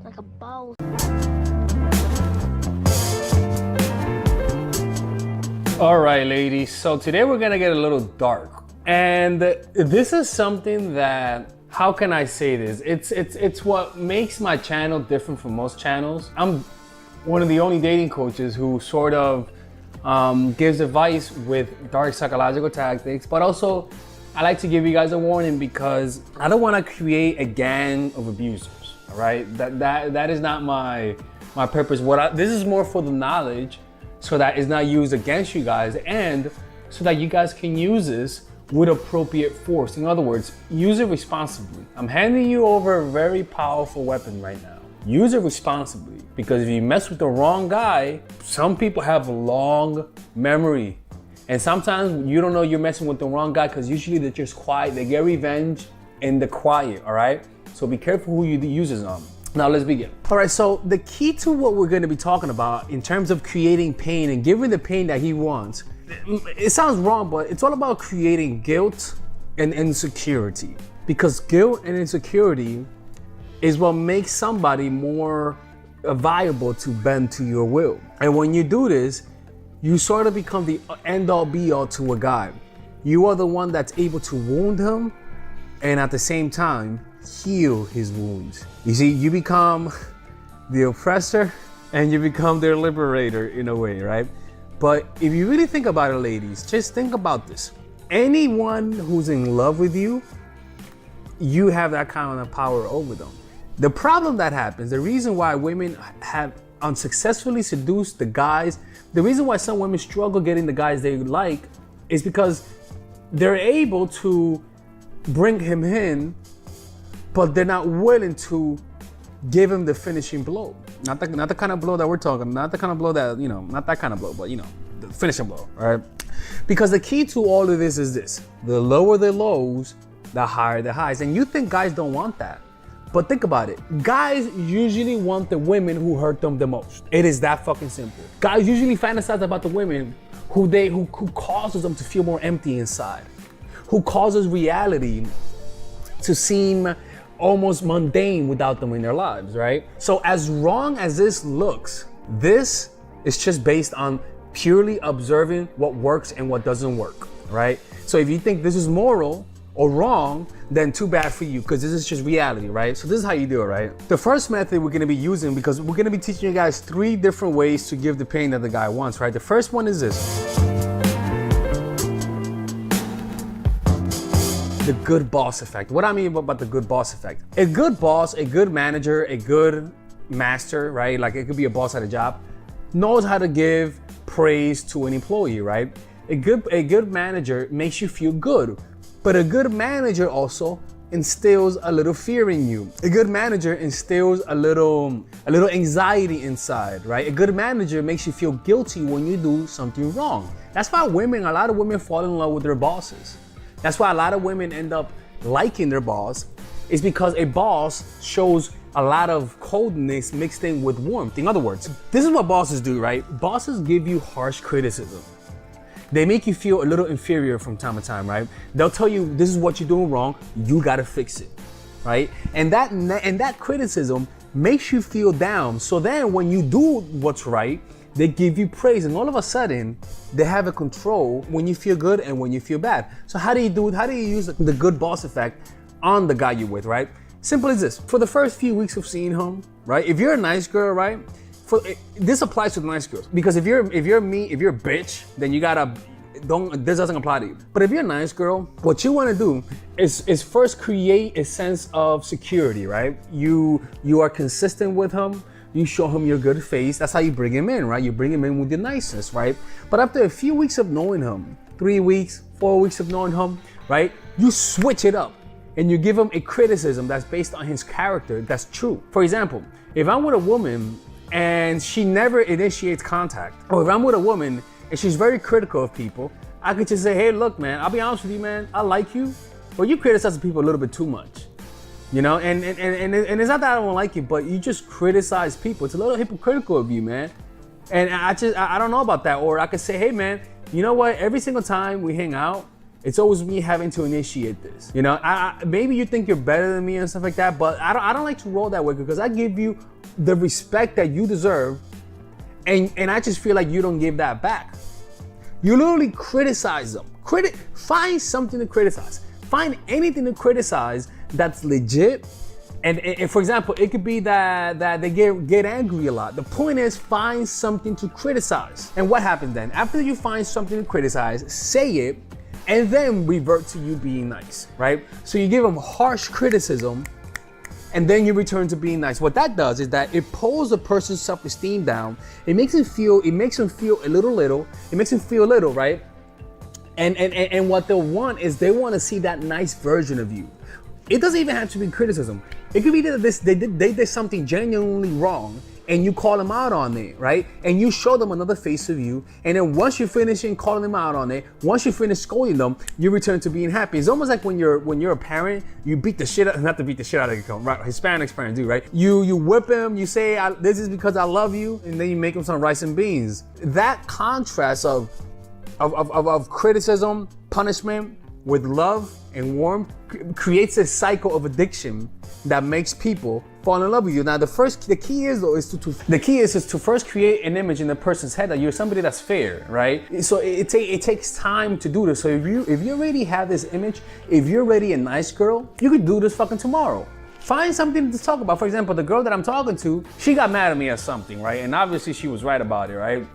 like a boss. All right, ladies. So today we're gonna get a little dark, and this is something that, how can I say this? It's what makes my channel different from most channels. I'm one of the only dating coaches who sort of gives advice with dark psychological tactics, but also I like to give you guys a warning because I don't want to create a gang of abusers. All right, that is not my purpose. This is more for the knowledge, so that it's not used against you guys, and so that you guys can use this with appropriate force. In other words, use it responsibly. I'm handing you over a very powerful weapon right now. Use it responsibly, because if you mess with the wrong guy, some people have a long memory. And sometimes you don't know you're messing with the wrong guy because usually they're just quiet. They get revenge in the quiet, all right? So be careful who you use this on. Now let's begin. All right, so the key to what we're gonna be talking about in terms of creating pain and giving the pain that he wants, it sounds wrong, but it's all about creating guilt and insecurity. Because guilt and insecurity is what makes somebody more viable to bend to your will. And when you do this, you sort of become the end all be all to a guy. You are the one that's able to wound him and at the same time heal his wounds. You see, you become the oppressor and you become their liberator in a way, right? But if you really think about it, ladies, just think about this. Anyone who's in love with you, you have that kind of power over them. The problem that happens, the reason why women have unsuccessfully seduced the guys, the reason why some women struggle getting the guys they like is because they're able to bring him in, but they're not willing to give him the finishing blow. Not the kind of blow that we're talking, not the kind of blow that, not that kind of blow, but the finishing blow, all right? Because the key to all of this is this: the lower the lows, the higher the highs. And you think guys don't want that. But think about it. Guys usually want the women who hurt them the most. It is that fucking simple. Guys usually fantasize about the women who causes them to feel more empty inside, who causes reality to seem almost mundane without them in their lives, right? So as wrong as this looks, this is just based on purely observing what works and what doesn't work, right? So if you think this is moral or wrong, then too bad for you, because this is just reality, right? So this is how you do it, right? The first method we're gonna be using, because we're gonna be teaching you guys 3 different ways to give the pain that the guy wants, right? The first one is this: the good boss effect. What I mean about the good boss effect: a good boss, a good manager, a good master, right? Like it could be a boss at a job, knows how to give praise to an employee, right? A good manager makes you feel good. But a good manager also instills a little fear in you. A good manager instills a little anxiety inside, right? A good manager makes you feel guilty when you do something wrong. That's why a lot of women fall in love with their bosses. That's why a lot of women end up liking their boss, is because a boss shows a lot of coldness mixed in with warmth. In other words, this is what bosses do, right? Bosses give you harsh criticism. They make you feel a little inferior from time to time, right? They'll tell you, this is what you're doing wrong, you gotta fix it, right? And that criticism makes you feel down. So then when you do what's right, they give you praise, and all of a sudden, they have a control when you feel good and when you feel bad. So how do you do it? How do you use the good boss effect on the guy you're with, right? Simple as this. For the first few weeks of seeing him, right? If you're a nice girl, right? This applies to the nice girls, because if you're a bitch, then this doesn't apply to you. But if you're a nice girl, what you want to do is first create a sense of security, right? You are consistent with him. You show him your good face. That's how you bring him in, right? You bring him in with your niceness, right? But after a few weeks of knowing him, 3 weeks, 4 weeks of knowing him, right? You switch it up and you give him a criticism that's based on his character that's true. For example, if I'm with a woman and she never initiates contact, or if I'm with a woman and she's very critical of people, I could just say, hey, look, man, I'll be honest with you, man, I like you, but you criticize people a little bit too much, and it's not that I don't like you, but you just criticize people. It's a little hypocritical of you, man. And I don't know about that. Or I could say, hey, man, you know what? Every single time we hang out, It's always me having to initiate this. You know, maybe you think you're better than me and stuff like that, but I don't like to roll that way because I give you the respect that you deserve, and I just feel like you don't give that back. You literally criticize them. Find something to criticize. Find anything to criticize that's legit. And for example, it could be that they get angry a lot. The point is, find something to criticize. And what happens then? After you find something to criticize, say it, and then revert to you being nice, right? So you give them harsh criticism, and then you return to being nice. What that does is that it pulls the person's self-esteem down. It makes them feel a little. It makes them feel a little, right? And what they'll want is they want to see that nice version of you. It doesn't even have to be criticism. It could be that they did something genuinely wrong, and you call them out on it, right? And you show them another face of you. And then once you finish calling them out on it, once you finish scolding them, you return to being happy. It's almost like when you're a parent, you beat the shit out, not to beat the shit out of your kid, right? Hispanics parents do, right? You whip him, you say, this is because I love you, and then you make him some rice and beans. That contrast of criticism, punishment with love and warmth creates a cycle of addiction that makes people fall in love with you. Now, the key is to first create an image in the person's head that you're somebody that's fair, right? So it takes time to do this. So if you already have this image, if you're already a nice girl, you could do this fucking tomorrow. Find something to talk about. For example, the girl that I'm talking to, she got mad at me at something, right? And obviously she was right about it, right?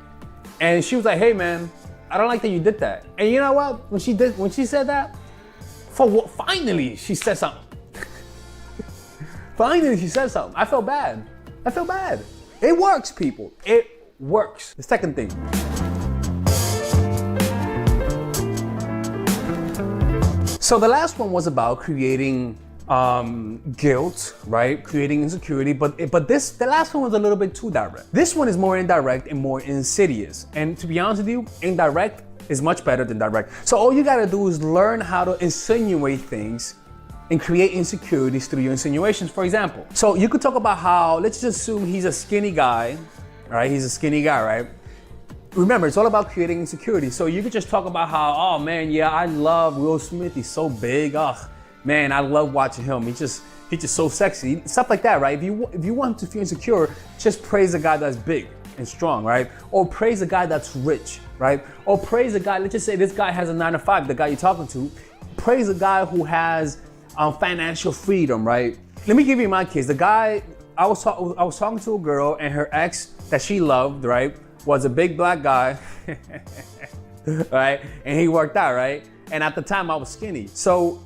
And she was like, hey man, I don't like that you did that. And you know what? When she said that, finally she said something. Finally she said something. I felt bad. It works, people. It works. The second thing. So the last one was about creating guilt, right? Creating insecurity, but the last one was a little bit too direct. This one is more indirect and more insidious. And to be honest with you, indirect is much better than direct. So all you gotta do is learn how to insinuate things and create insecurities through your insinuations. For example, so you could talk about how, let's just assume he's a skinny guy, right? He's a skinny guy, right? Remember, it's all about creating insecurity. So you could just talk about how, oh man, yeah, I love Will Smith. He's so big. Ugh, man, I love watching him. He's just so sexy. Stuff like that, right? If you want him to feel insecure, just praise a guy that's big and strong, right? Or praise a guy that's rich, right? Or praise a guy, let's just say this guy has a 9-to-5, the guy you're talking to. Praise a guy who has financial freedom, right? Let me give you my case. The guy, I was talking to a girl, and her ex that she loved, right, was a big black guy, right? And he worked out, right? And at the time I was skinny. So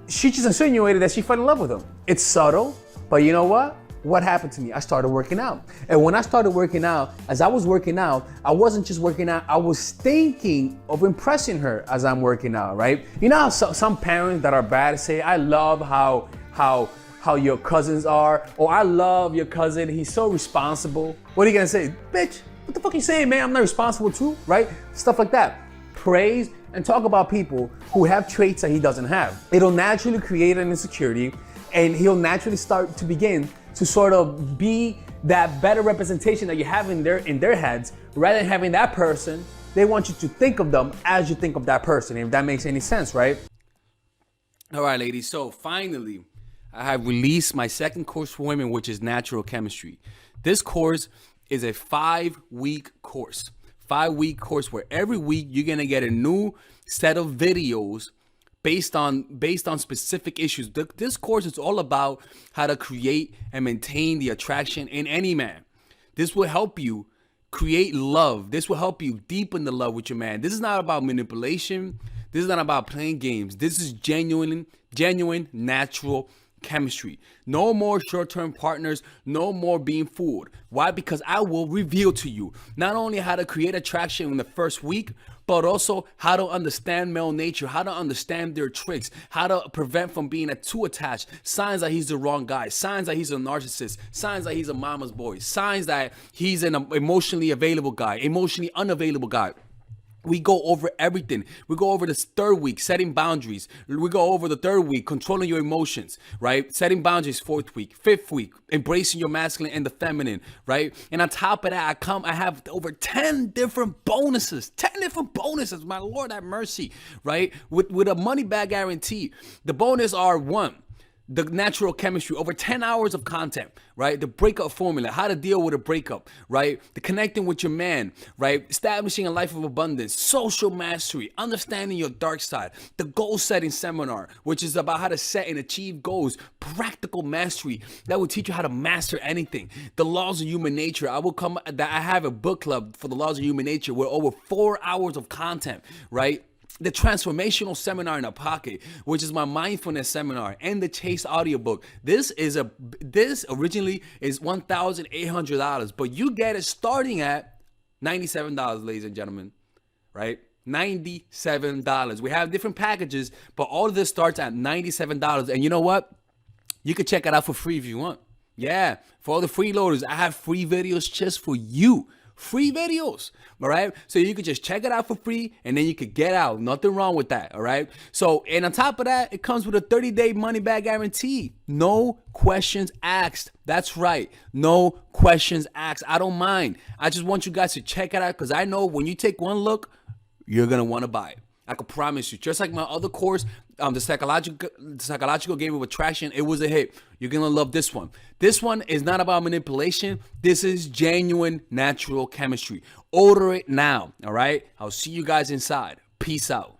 she just insinuated that she fell in love with him. It's subtle, but you know what? What happened to me? I started working out. And when I started working out, as I was working out, I wasn't just working out, I was thinking of impressing her as I'm working out, right? You know how some parents that are bad say, I love how your cousins are, or I love your cousin, he's so responsible. What are you gonna say? Bitch, what the fuck you saying, man? I'm not responsible too, right? Stuff like that. Praise and talk about people who have traits that he doesn't have. It'll naturally create an insecurity, and he'll naturally start to begin to sort of be that better representation that you have in their heads. Rather than having that person, they want you to think of them as you think of that person, if that makes any sense, right? All right, ladies, so finally, I have released my second course for women, which is natural chemistry. This course is a 5-week course. 5-week course where every week you're gonna get a new set of videos based on specific issues. This course is all about how to create and maintain the attraction in any man. This will help you create love. This will help you deepen the love with your man. This is not about manipulation. This is not about playing games. This is genuine, natural chemistry. No more short-term partners, no more being fooled. Why? Because I will reveal to you not only how to create attraction in the first week, but also how to understand male nature, how to understand their tricks, how to prevent from being too attached, signs that he's the wrong guy, signs that he's a narcissist, signs that he's a mama's boy, signs that he's an emotionally available guy, emotionally unavailable guy. We go over everything. We go over this third week, setting boundaries. We go over the third week, controlling your emotions, right? Setting boundaries, fourth week. Fifth week, embracing your masculine and the feminine, right? And on top of that, I have over 10 different bonuses. 10 different bonuses, my Lord have mercy, right? With a money back guarantee. The bonus are one, the natural chemistry, over 10 hours of content, right? The breakup formula, how to deal with a breakup, right? The connecting with your man, right? Establishing a life of abundance, social mastery, understanding your dark side, the goal setting seminar, which is about how to set and achieve goals, practical mastery that will teach you how to master anything, the laws of human nature. I have a book club for the laws of human nature with over 4 hours of content, right? The transformational seminar in a pocket, which is my mindfulness seminar, and the Chase audiobook. This originally is $1,800, but you get it starting at $97, ladies and gentlemen, right? $97. We have different packages, but all of this starts at $97. And you know what? You can check it out for free if you want. Yeah, for all the freeloaders, I have free videos just for you. Free videos, all right? So you could just check it out for free, and then you could get out. Nothing wrong with that, all right? So, and on top of that, it comes with a 30-day money-back guarantee. No questions asked. That's right. No questions asked. I don't mind. I just want you guys to check it out, because I know when you take one look, you're going to want to buy it. I can promise you. Just like my other course, the psychological game of attraction, it was a hit. You're gonna love this one. This one is not about manipulation. This is genuine natural chemistry. Order it now. All right. I'll see you guys inside. Peace out.